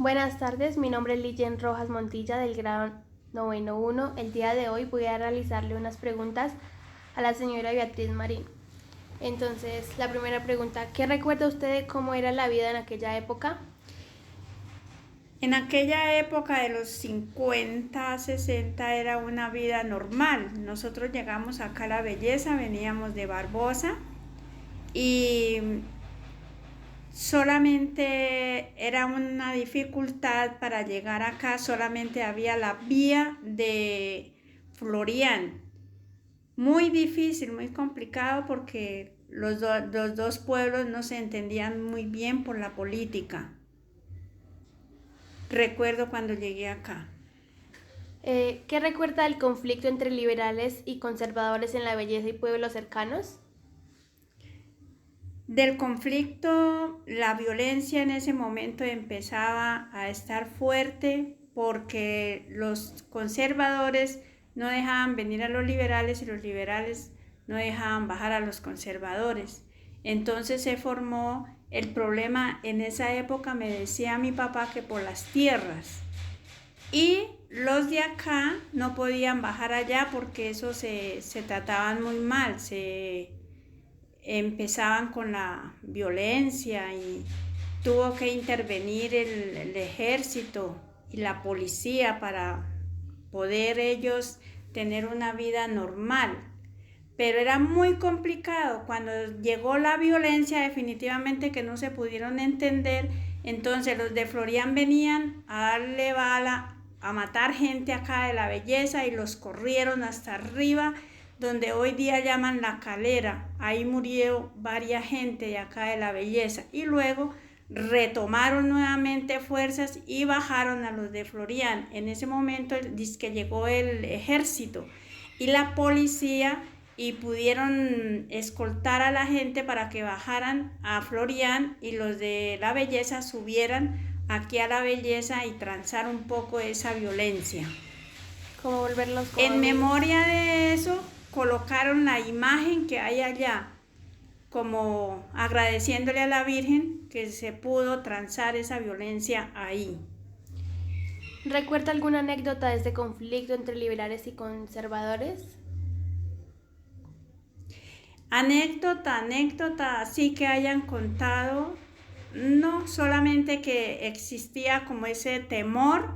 Buenas tardes, mi nombre es Lijen Rojas Montilla del grado noveno 1. El día de hoy voy a realizarle unas preguntas a la señora Beatriz Marín. Entonces, la primera pregunta, ¿qué recuerda usted de cómo era la vida en aquella época? En aquella época de los 50, 60 era una vida normal. Nosotros llegamos acá a La Belleza, veníamos de Barbosa y solamente era una dificultad para llegar acá, solamente había la vía de Florián. Muy difícil, muy complicado porque los dos pueblos no se entendían muy bien por la política. Recuerdo cuando llegué acá. ¿Qué recuerda del conflicto entre liberales y conservadores en La Belleza y pueblos cercanos? Del conflicto, la violencia en ese momento empezaba a estar fuerte porque los conservadores no dejaban venir a los liberales y los liberales no dejaban bajar a los conservadores. Entonces se formó el problema en esa época, me decía mi papá, que por las tierras. Y los de acá no podían bajar allá porque eso se trataban muy mal, empezaban con la violencia y tuvo que intervenir el ejército y la policía para poder ellos tener una vida normal. Pero era muy complicado. Cuando llegó la violencia, definitivamente que no se pudieron entender. Entonces los de Florián venían a darle bala, a matar gente acá de La Belleza y los corrieron hasta arriba, donde hoy día llaman La Calera. Ahí murió varias gente de acá de La Belleza. Y luego retomaron nuevamente fuerzas y bajaron a los de Florián. En ese momento dice que llegó el ejército y la policía y pudieron escoltar a la gente para que bajaran a Florián y los de La Belleza subieran aquí a La Belleza y transar un poco esa violencia. ¿Cómo volverlos como En amigos? memoria de eso, colocaron la imagen que hay allá, como agradeciéndole a la Virgen que se pudo transar esa violencia ahí. ¿Recuerda alguna anécdota de este conflicto entre liberales y conservadores? Anécdota, así que hayan contado, no, solamente que existía como ese temor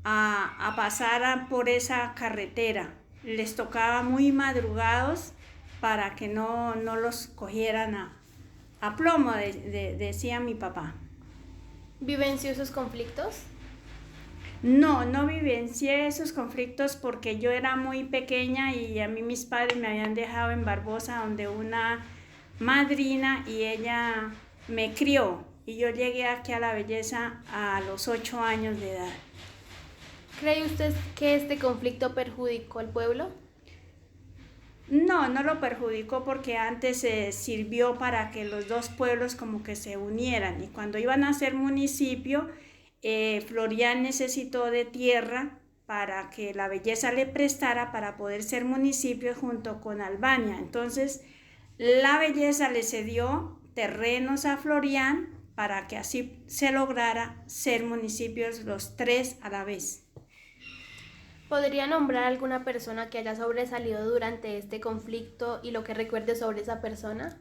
a pasar por esa carretera. Les tocaba muy madrugados para que no los cogieran a plomo, decía mi papá. ¿Vivenció esos conflictos? No vivencié esos conflictos porque yo era muy pequeña y a mí mis padres me habían dejado en Barbosa donde una madrina y ella me crió y yo llegué aquí a La Belleza a los 8 años de edad. ¿Cree usted que este conflicto perjudicó al pueblo? No lo perjudicó porque antes se sirvió para que los dos pueblos como que se unieran y cuando iban a ser municipio, Florián necesitó de tierra para que La Belleza le prestara para poder ser municipio junto con Albania. Entonces La Belleza le cedió terrenos a Florián para que así se lograra ser municipios los tres a la vez. ¿Podría nombrar alguna persona que haya sobresalido durante este conflicto y lo que recuerde sobre esa persona?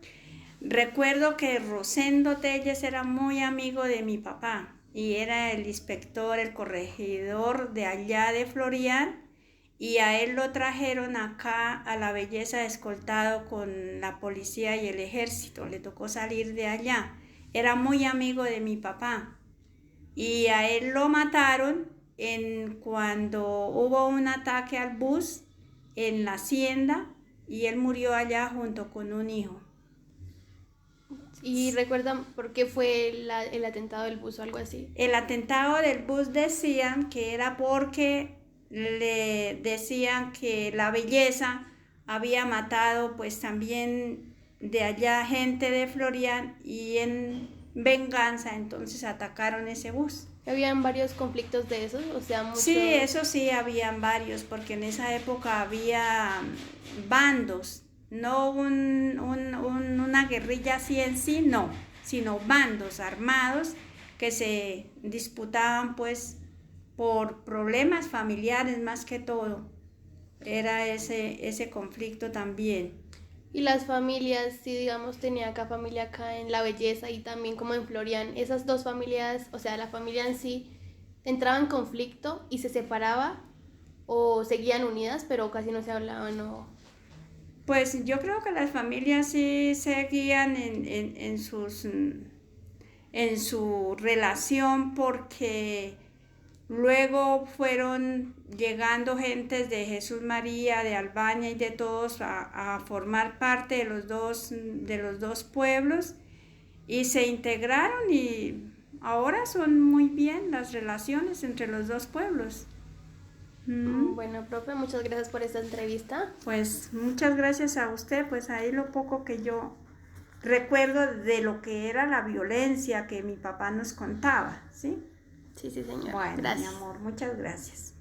Recuerdo que Rosendo Telles era muy amigo de mi papá y era el inspector, el corregidor de allá de Florián y a él lo trajeron acá a La Belleza escoltado con la policía y el ejército. Le tocó salir de allá. Era muy amigo de mi papá y a él lo mataron cuando hubo un ataque al bus en la hacienda y él murió allá junto con un hijo. ¿Y recuerdan por qué fue el atentado del bus o algo así? El atentado del bus decían que era porque le decían que La Belleza había matado pues también de allá gente de Florián y en venganza entonces atacaron ese bus. Habían varios conflictos de esos, o sea, Sí, muchos. eso sí, habían varios, porque en esa época había bandos, no una guerrilla así en sí, no, sino bandos armados que se disputaban pues por problemas familiares más que todo. Era ese conflicto también. Y las familias, si digamos tenía acá familia acá en La Belleza y también como en Florian, esas dos familias, o sea, la familia en sí, entraba en conflicto y se separaba o seguían unidas, pero casi no se hablaban o... Pues yo creo que las familias sí seguían en su relación porque luego fueron llegando gentes de Jesús María, de Albania y de todos a formar parte de los dos pueblos y se integraron y ahora son muy bien las relaciones entre los dos pueblos. Bueno, profe, muchas gracias por esta entrevista. Pues muchas gracias a usted, pues ahí lo poco que yo recuerdo de lo que era la violencia que mi papá nos contaba, ¿sí? Sí, sí, señora. Bueno, Gracias. mi amor, muchas gracias.